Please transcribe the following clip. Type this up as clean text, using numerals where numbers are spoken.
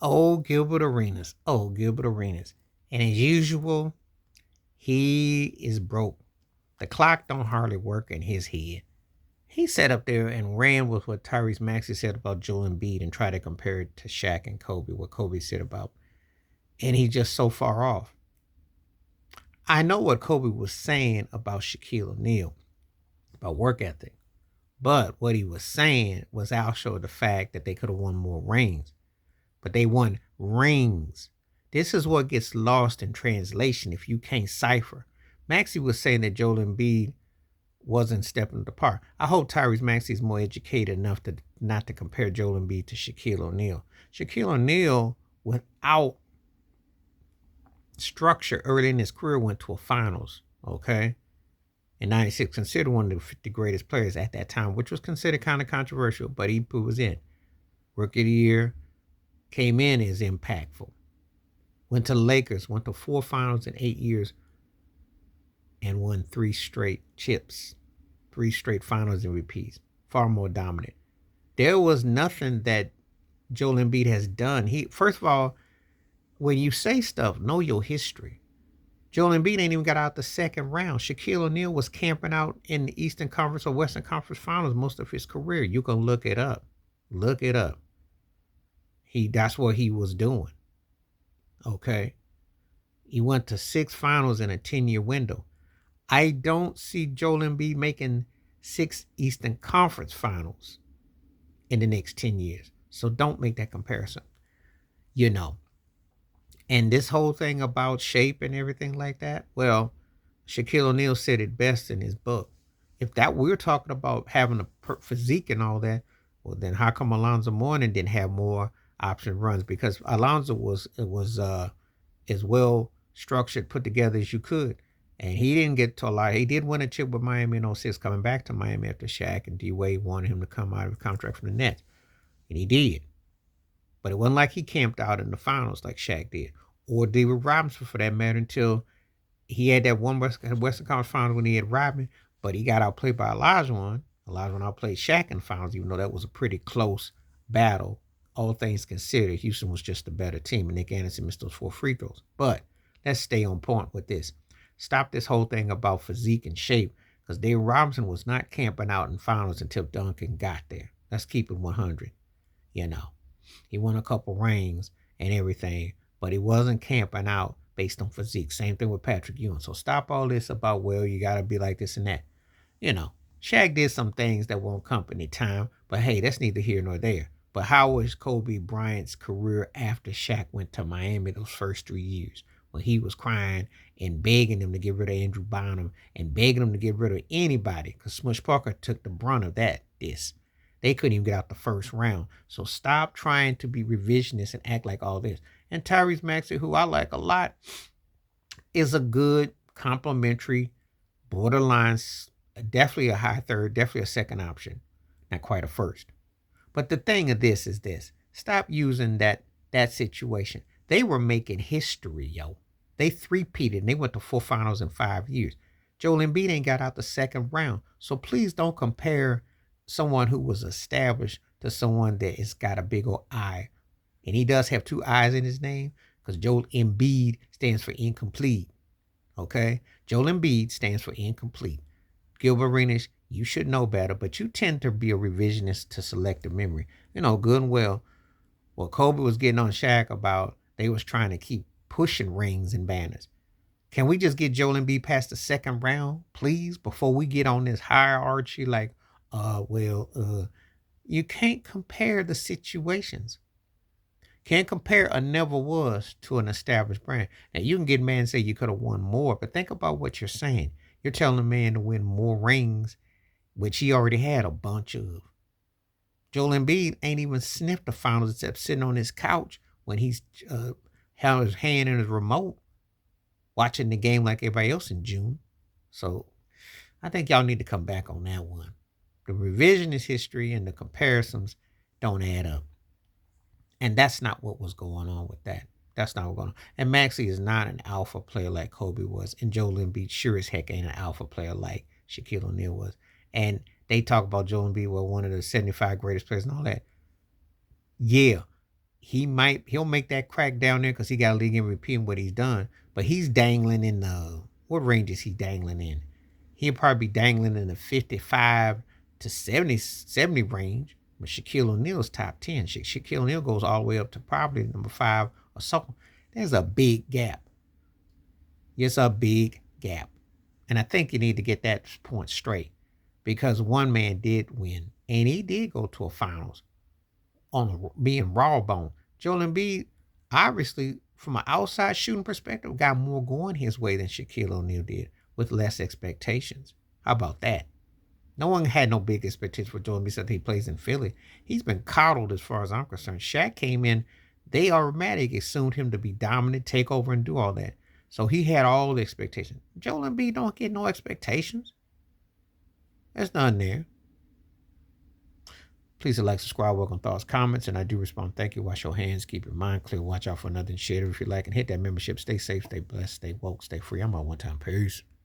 Oh, Gilbert Arenas. Oh, Gilbert Arenas. And as usual, he is broke. The clock don't hardly work in his head. He sat up there and ran with what Tyrese Maxey said about Joel Embiid and tried to compare it to Shaq and Kobe, what Kobe said about. And he's just so far off. I know what Kobe was saying about Shaquille O'Neal, about work ethic. But what he was saying was also the fact that they could have won more rings. But they won rings. This is what gets lost in translation if you can't cipher. Maxey was saying that Joel Embiid wasn't stepping up the par. I hope Tyrese Maxey is more educated enough to not to compare Joel Embiid to Shaquille O'Neal. Shaquille O'Neal, without structure early in his career, went to a finals. Okay, in '96, considered one of the 50 greatest players at that time, which was considered kind of controversial, but he was in. Rookie of the year, came in as impactful. Went to the Lakers, went to 4 finals in 8 years, and won 3 straight chips, 3 straight finals and repeats. Far more dominant. There was nothing that Joel Embiid has done. He, first of all, when you say stuff, know your history. Joel Embiid ain't even got out the second round. Shaquille O'Neal was camping out in the Eastern Conference or Western Conference Finals most of his career. You can look it up. Look it up. That's what he was doing. Okay. He went to 6 finals in a 10-year window. I don't see Joel Embiid making 6 Eastern Conference Finals in the next 10 years. So don't make that comparison. You know. And this whole thing about shape and everything like that, well, Shaquille O'Neal said it best in his book. If that we're talking about having a physique and all that, well, then how come Alonzo Mourning didn't have more option runs? Because Alonzo was as well structured, put together as you could. And he didn't get to a lot. He did win a chip with Miami in '06, coming back to Miami after Shaq and D-Wade wanted him to come out of contract from the Nets. And he did. But it wasn't like he camped out in the finals like Shaq did. Or David Robinson, for that matter, until he had that one Western Conference Finals when he had Rodman, but he got outplayed by Olajuwon. Olajuwon outplayed Shaq in the finals, even though that was a pretty close battle. All things considered, Houston was just a better team, and Nick Anderson missed those 4 free throws. But let's stay on point with this. Stop this whole thing about physique and shape, because David Robinson was not camping out in finals until Duncan got there. Let's keep it 100. You know, he won a couple rings and everything, but he wasn't camping out based on physique. Same thing with Patrick Ewing. So stop all this about, well, you got to be like this and that. You know, Shaq did some things that won't company time, but hey, that's neither here nor there. But how was Kobe Bryant's career after Shaq went to Miami those first 3 years? When he was crying and begging them to get rid of Andrew Bynum and begging them to get rid of anybody, because Smush Parker took the brunt of this. They couldn't even get out the first round. So stop trying to be revisionist and act like all this. And Tyrese Maxey, who I like a lot, is a good complimentary, borderline, definitely a high third, definitely a second option. Not quite a first. But the thing of this is this. Stop using that situation. They were making history, yo. They three-peated and they went to 4 finals in 5 years. Joel Embiid ain't got out the second round. So please don't compare someone who was established to someone that has got a big old I. And he does have 2 I's in his name because Joel Embiid stands for incomplete. Okay? Joel Embiid stands for incomplete. Gilbert Arenas, you should know better, but you tend to be a revisionist to selective memory. You know, good and well, what Kobe was getting on Shaq about, they was trying to keep pushing rings and banners. Can we just get Joel Embiid past the second round, please, before we get on this hierarchy like, you can't compare the situations. Can't compare a never was to an established brand. Now, you can get mad and say you could have won more, but think about what you're saying. You're telling a man to win more rings, which he already had a bunch of. Joel Embiid ain't even sniffed the finals except sitting on his couch when he's held his hand in his remote watching the game like everybody else in June. So I think y'all need to come back on that one. The revisionist history and the comparisons don't add up. And that's not what was going on with that. That's not what's going on. And Maxey is not an alpha player like Kobe was. And Joel Embiid sure as heck ain't an alpha player like Shaquille O'Neal was. And they talk about Joel Embiid, well, one of the 75 greatest players and all that. Yeah. he'll make that crack down there because he got a league MVP and what he's done. But he's dangling in the what range is he dangling in? He'll probably be dangling in the 55 to 70 range. But Shaquille O'Neal's top 10. Shaquille O'Neal goes all the way up to probably number 5 or so. There's a big gap. It's a big gap. And I think you need to get that point straight because one man did win and he did go to a finals on being raw bone. Joel Embiid, obviously, from an outside shooting perspective, got more going his way than Shaquille O'Neal did with less expectations. How about that? No one had no big expectations for Joel Embiid since he plays in Philly. He's been coddled as far as I'm concerned. Shaq came in, they automatically assumed him to be dominant, take over, and do all that. So he had all the expectations. Joel Embiid don't get no expectations. There's none there. Please like, subscribe, welcome thoughts, comments, and I do respond. Thank you. Wash your hands. Keep your mind clear. Watch out for nothing. Share it if you like. And hit that membership. Stay safe, stay blessed, stay woke, stay free. I'm out one time. Peace.